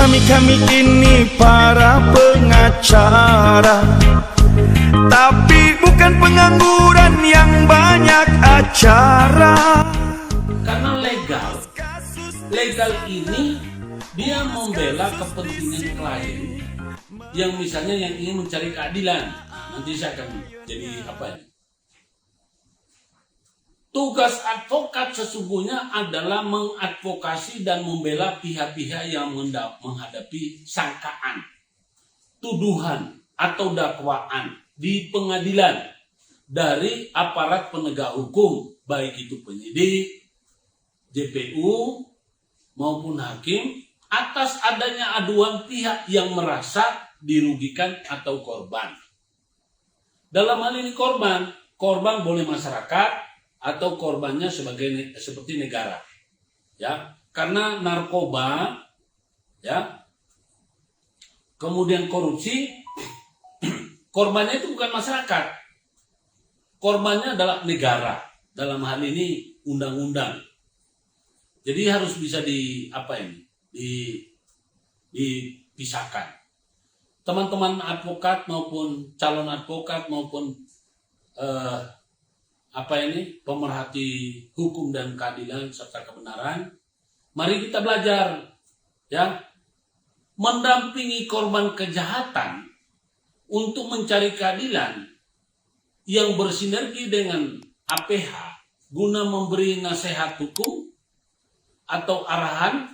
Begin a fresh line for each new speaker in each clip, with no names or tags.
Kami ini para pengacara, tapi bukan pengangguran yang banyak acara.
Karena legal ini dia membela kepentingan klien yang misalnya yang ingin mencari keadilan. Nanti saya akan jadi apa ini? Tugas advokat sesungguhnya adalah mengadvokasi dan membela pihak-pihak yang menghadapi sangkaan, tuduhan, atau dakwaan di pengadilan dari aparat penegak hukum, baik itu penyidik, JPU, maupun hakim, atas adanya aduan pihak yang merasa dirugikan atau korban. Dalam hal ini korban boleh masyarakat, atau korbannya seperti negara, ya, karena narkoba, ya, kemudian korupsi, korbannya itu bukan masyarakat, korbannya adalah negara, dalam hal ini undang-undang. Jadi harus bisa dipisahkan. Teman-teman advokat maupun calon advokat maupun pemerhati hukum dan keadilan serta kebenaran, mari kita belajar, ya, mendampingi korban kejahatan untuk mencari keadilan yang bersinergi dengan APH guna memberi nasihat hukum atau arahan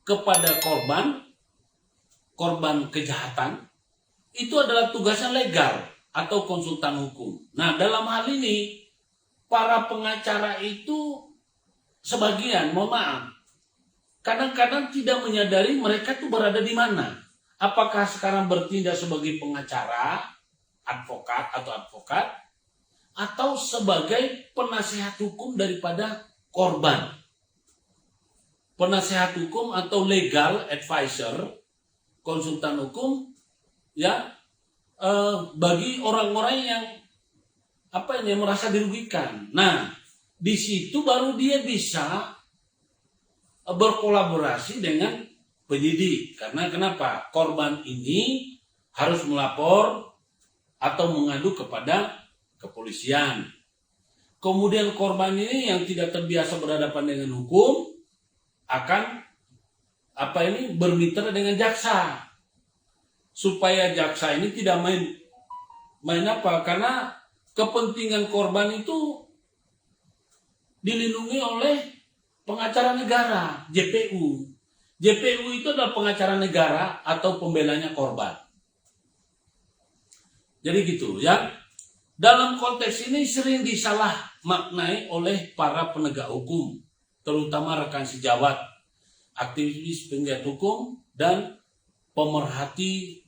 kepada korban kejahatan. Itu adalah tugasnya legal atau konsultan hukum. Nah, dalam hal ini para pengacara itu sebagian, mohon maaf, kadang-kadang tidak menyadari mereka tuh berada di mana. Apakah sekarang bertindak sebagai pengacara, advokat, atau sebagai penasihat hukum daripada korban. Penasihat hukum atau legal advisor, konsultan hukum, ya, bagi orang-orang yang merasa dirugikan. Nah, di situ baru dia bisa berkolaborasi dengan penyidik. Karena kenapa? Korban ini harus melapor atau mengadu kepada kepolisian. Kemudian korban ini yang tidak terbiasa berhadapan dengan hukum akan bermitra dengan jaksa. Supaya jaksa ini tidak main karena kepentingan korban itu dilindungi oleh pengacara negara, JPU. JPU itu adalah pengacara negara atau pembelanya korban. Jadi gitu, ya. Dalam konteks ini sering disalah maknai oleh para penegak hukum, terutama rekan sejawat, aktivis penggiat hukum, dan pemerhati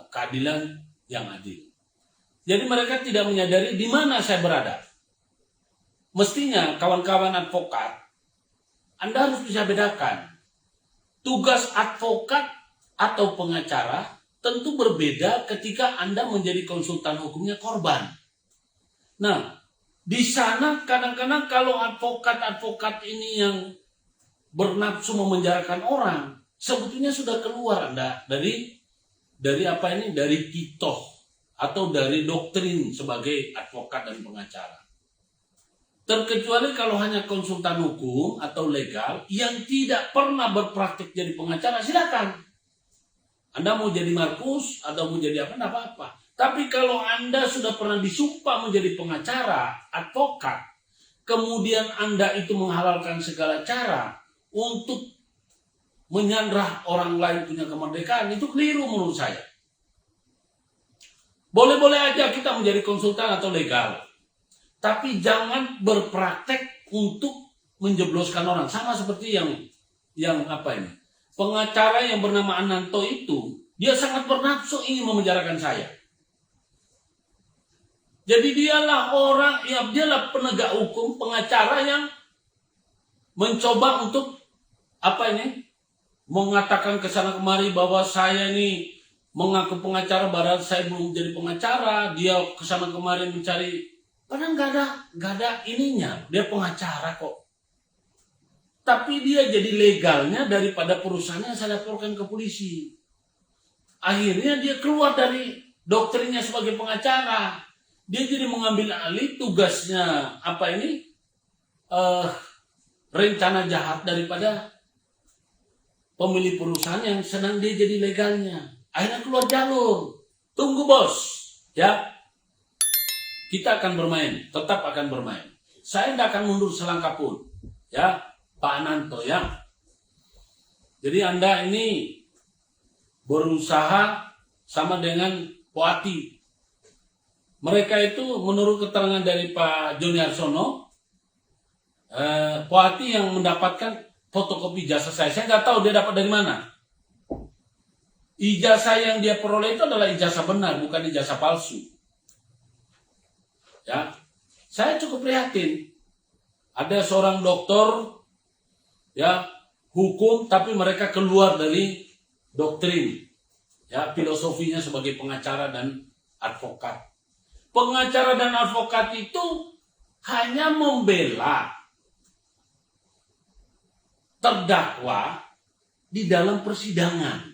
keadilan yang adil. Jadi mereka tidak menyadari di mana saya berada. Mestinya kawan-kawan advokat, Anda harus bisa bedakan. Tugas advokat atau pengacara tentu berbeda ketika Anda menjadi konsultan hukumnya korban. Nah, di sana kadang-kadang kalau advokat ini yang bernafsu memenjarakan orang, sebetulnya sudah keluar Anda dari kitoh atau dari doktrin sebagai advokat dan pengacara. Terkecuali kalau hanya konsultan hukum atau legal yang tidak pernah berpraktik jadi pengacara, silakan. Anda mau jadi Markus atau mau jadi apa-apa. Tapi kalau Anda sudah pernah disumpah menjadi pengacara, advokat, kemudian Anda itu menghalalkan segala cara untuk menyandrah orang lain punya kemerdekaan, itu keliru menurut saya. Boleh-boleh aja kita menjadi konsultan atau legal, tapi jangan berpraktek untuk menjebloskan orang. Sama seperti pengacara yang bernama Ananto itu, dia sangat bernafsu ingin memenjarakan saya. Jadi dialah penegak hukum, pengacara yang mencoba untuk mengatakan kesana kemari bahwa saya ini mengaku pengacara, padahal saya belum jadi pengacara. Dia kesana kemarin mencari, padahal nggak ada ininya. Dia pengacara kok. Tapi dia jadi legalnya daripada perusahaannya saya laporkan ke polisi. Akhirnya dia keluar dari doktrinnya sebagai pengacara. Dia jadi mengambil alih tugasnya rencana jahat daripada pemilik perusahaan yang senang dia jadi legalnya. Akhirnya keluar jalur. Tunggu bos, ya. Kita akan bermain, tetap akan bermain. Saya tidak akan mundur selangkah pun, ya, Pak Ananto, ya. Jadi Anda ini berusaha sama dengan Poati. Mereka itu menurut keterangan dari Pak Joni Arsono, Poati yang mendapatkan fotokopi ijazah saya. Saya nggak tahu dia dapat dari mana. Ijazah yang dia peroleh itu adalah ijazah benar, bukan ijazah palsu. Ya, saya cukup prihatin. Ada seorang dokter, ya, hukum, tapi mereka keluar dari doktrin, ya, filosofinya sebagai pengacara dan advokat. Pengacara dan advokat itu hanya membela terdakwa di dalam persidangan.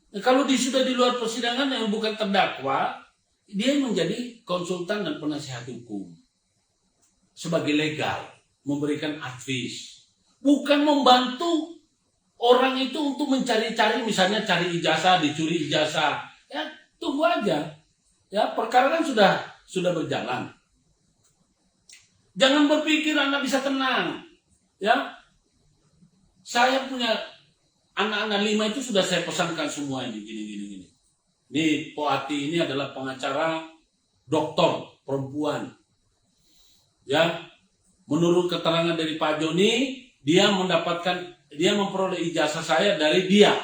Nah, kalau sudah di luar persidangan yang bukan terdakwa, dia menjadi konsultan dan penasihat hukum sebagai legal, memberikan advice, bukan membantu orang itu untuk mencari-cari, misalnya cari ijazah, dicuri ijazah. Ya, tunggu aja. Ya, perkara kan sudah berjalan. Jangan berpikir Anda bisa tenang. Ya, saya punya anak-anak 5 itu sudah saya pesankan semua ini, gini. Ini Poati ini adalah pengacara dokter perempuan. Ya, menurut keterangan dari Pak Joni, dia memperoleh ijazah saya dari dia.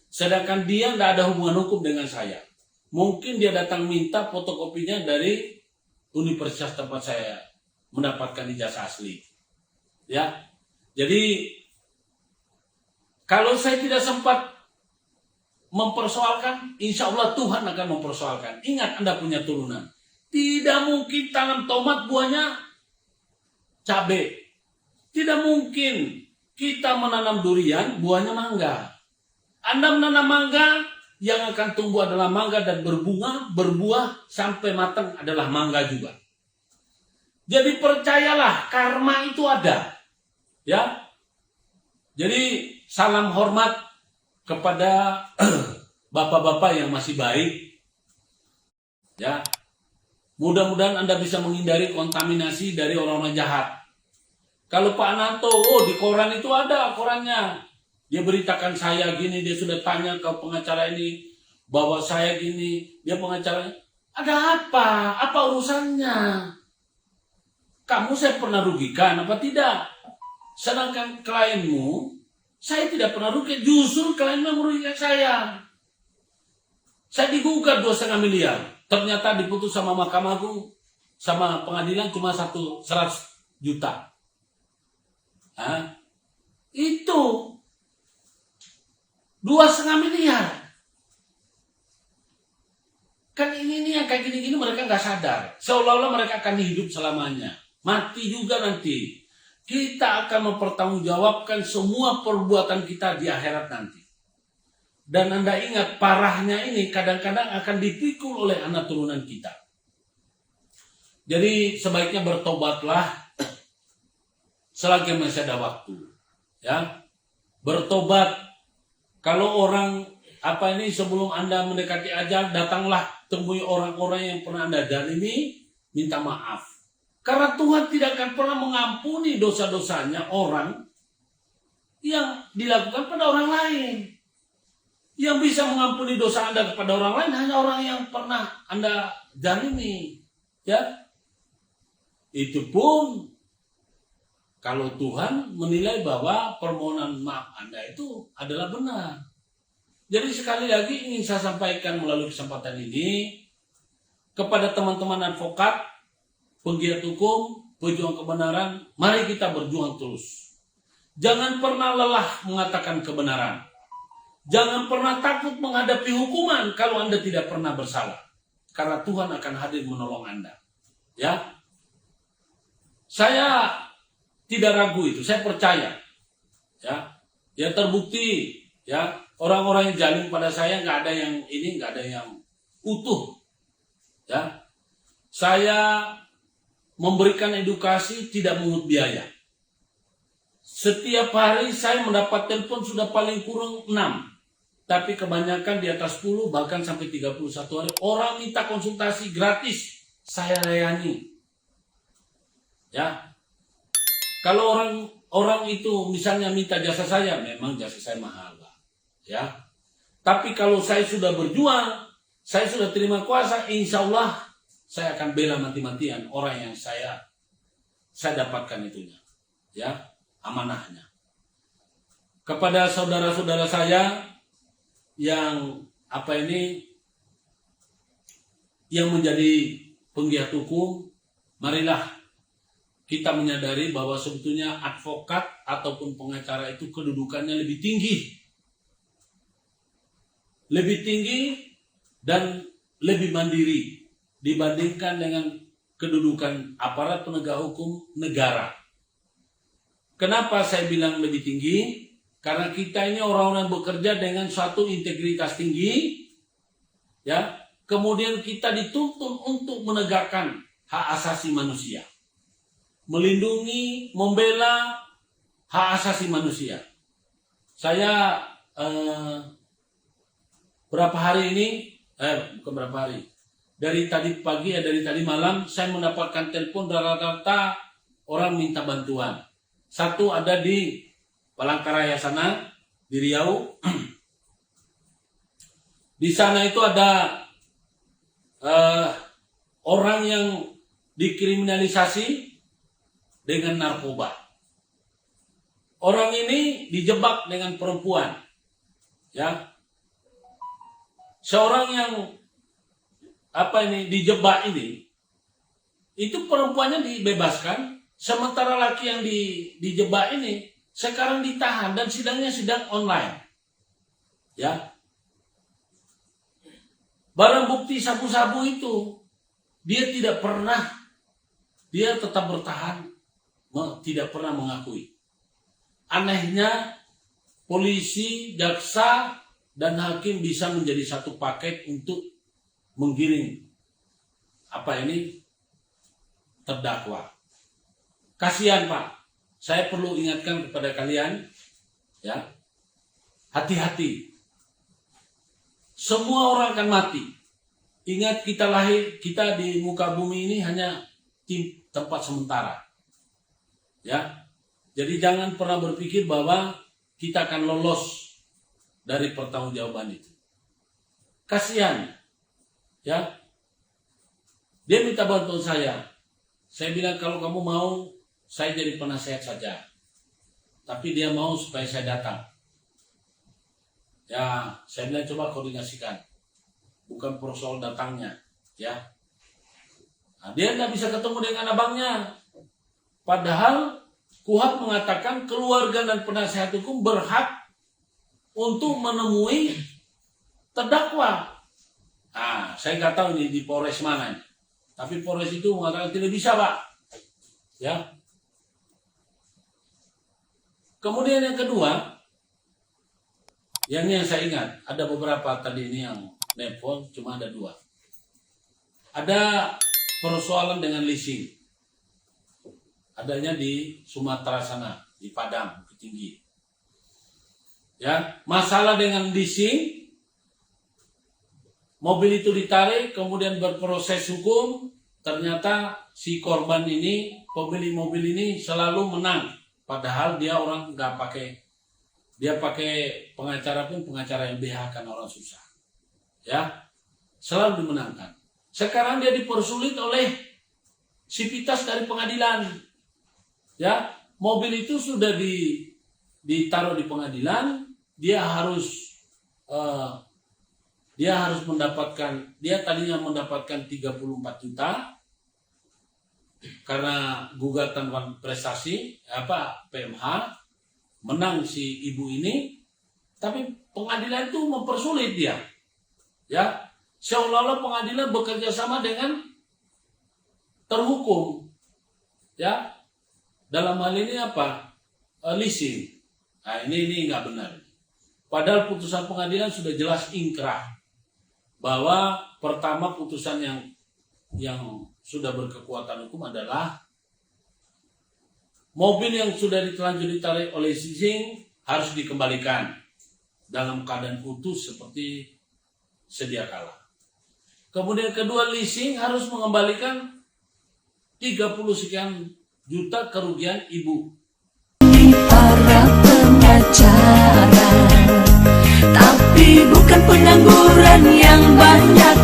Sedangkan dia tidak ada hubungan hukum dengan saya. Mungkin dia datang minta fotokopinya dari universitas tempat saya mendapatkan ijazah asli. Ya, jadi kalau saya tidak sempat mempersoalkan, insya Allah Tuhan akan mempersoalkan. Ingat, Anda punya turunan. Tidak mungkin tanam tomat buahnya cabai. Tidak mungkin kita menanam durian buahnya mangga. Anda menanam mangga, yang akan tumbuh adalah mangga dan berbunga, berbuah sampai matang adalah mangga juga. Jadi percayalah, karma itu ada. Ya. Jadi salam hormat kepada bapak-bapak yang masih baik. Ya. Mudah-mudahan Anda bisa menghindari kontaminasi dari orang-orang jahat. Kalau Pak Ananto, di koran itu ada korannya. Dia beritakan saya gini, dia sudah tanya ke pengacara ini bahwa saya gini, dia pengacaranya. Ada apa? Apa urusannya? Kamu saya pernah rugikan apa tidak? Sedangkan klienmu, saya tidak pernah rugi. Justru klienmu merugikan saya. Saya digugat 2,5 miliar. Ternyata diputus sama Mahkamah Agung, sama pengadilan cuma 100 juta. Hah? Itu 2,5 miliar. Kan ini yang kayak gini-gini mereka nggak sadar. Seolah-olah mereka akan hidup selamanya. Mati juga nanti. Kita akan mempertanggungjawabkan semua perbuatan kita di akhirat nanti. Dan Anda ingat, parahnya ini kadang-kadang akan dipikul oleh anak turunan kita. Jadi sebaiknya bertobatlah selagi masih ada waktu. Ya, bertobat. Kalau orang sebelum Anda mendekati ajal, datanglah temui orang-orang yang pernah Anda zalimi, minta maaf. Karena Tuhan tidak akan pernah mengampuni dosa-dosanya orang yang dilakukan pada orang lain. Yang bisa mengampuni dosa Anda kepada orang lain hanya orang yang pernah Anda zalimi. Ya, itu pun kalau Tuhan menilai bahwa permohonan maaf Anda itu adalah benar. Jadi sekali lagi ingin saya sampaikan melalui kesempatan ini kepada teman-teman advokat, penggiat hukum, pejuang kebenaran, mari kita berjuang terus. Jangan pernah lelah mengatakan kebenaran. Jangan pernah takut menghadapi hukuman kalau Anda tidak pernah bersalah. Karena Tuhan akan hadir menolong Anda. Ya. Saya tidak ragu itu, saya percaya. Ya terbukti ya, orang-orang yang jaling pada saya nggak ada yang ini, nggak ada yang utuh. Ya, saya memberikan edukasi tidak mengut biaya. Setiap hari saya mendapat telepon sudah paling kurang 6, tapi kebanyakan di atas 10 bahkan sampai 31 hari. Orang minta konsultasi gratis, saya layani. Ya, kalau orang itu misalnya minta jasa saya, memang jasa saya mahal, Pak. Ya. Tapi kalau saya sudah berjuang, saya sudah terima kuasa, insya Allah saya akan bela mati-matian orang yang saya dapatkan itunya. Ya, amanahnya. Kepada saudara-saudara saya yang yang menjadi penggiat hukum, marilah kita menyadari bahwa sebetulnya advokat ataupun pengacara itu kedudukannya lebih tinggi. Lebih tinggi dan lebih mandiri dibandingkan dengan kedudukan aparat penegak hukum negara. Kenapa saya bilang lebih tinggi? Karena kita ini orang-orang yang bekerja dengan suatu integritas tinggi, ya. Kemudian kita dituntut untuk menegakkan hak asasi manusia. Melindungi, membela hak asasi manusia. Saya dari tadi pagi dari tadi malam saya mendapatkan telepon rata-rata orang minta bantuan. Satu ada di Palangkaraya sana, di Riau. Di sana itu ada orang yang dikriminalisasi dengan narkoba. Orang ini dijebak dengan perempuan. Ya. Seorang yang dijebak ini, itu perempuannya dibebaskan, sementara laki yang dijebak ini sekarang ditahan dan sidangnya sidang online. Ya. Barang bukti sabu-sabu itu dia tetap bertahan, tidak pernah mengakui. Anehnya polisi, jaksa, dan hakim bisa menjadi satu paket untuk menggiring terdakwa. Kasihan, Pak. Saya perlu ingatkan kepada kalian, ya, hati-hati. Semua orang akan mati. Ingat, kita di muka bumi ini hanya tempat sementara. Ya. Jadi jangan pernah berpikir bahwa kita akan lolos dari pertanggungjawaban itu. Kasihan. Ya. Dia minta bantuan saya. Saya bilang kalau kamu mau saya jadi penasehat saja. Tapi dia mau supaya saya datang. Ya, saya bilang coba koordinasikan. Bukan persoal datangnya, ya. Nah, dia nggak bisa ketemu dengan abangnya. Padahal KUHP mengatakan keluarga dan penasehat hukum berhak untuk menemui terdakwa. Nah, saya nggak tahu ini di Polres mana. Tapi Polres itu mengatakan tidak bisa, Pak. Ya. Kemudian yang kedua, yang saya ingat, ada beberapa tadi ini yang nelpon, cuma ada 2. Ada persoalan dengan leasing. Adanya di Sumatera sana, di Padang, Bukit Tinggi. Ya, masalah dengan leasing, mobil itu ditarik, kemudian berproses hukum, ternyata si korban ini, pemilik mobil ini selalu menang. Padahal dia orang nggak pakai, dia pakai pengacara pun pengacara LBH kan orang susah. Ya, selalu dimenangkan. Sekarang dia dipersulit oleh sivitas dari pengadilan. Ya, mobil itu sudah ditaruh di pengadilan, dia harus mendapatkan, dia tadinya mendapatkan 34 juta karena gugatan prestasi PMH, menang si ibu ini, tapi pengadilan itu mempersulit dia. Ya, seolah-olah pengadilan bekerja sama dengan terhukum. Ya. dalam hal ini apa? Leasing. Nah, ini nggak benar. Padahal putusan pengadilan sudah jelas ingkrah bahwa pertama putusan yang sudah berkekuatan hukum adalah mobil yang sudah ditelanjur ditarik oleh leasing harus dikembalikan dalam keadaan utuh seperti sedia kala. Kemudian kedua, leasing harus mengembalikan 30 sekian juta kerugian ibu.
Para pengacara, tapi bukan pengangguran yang banyak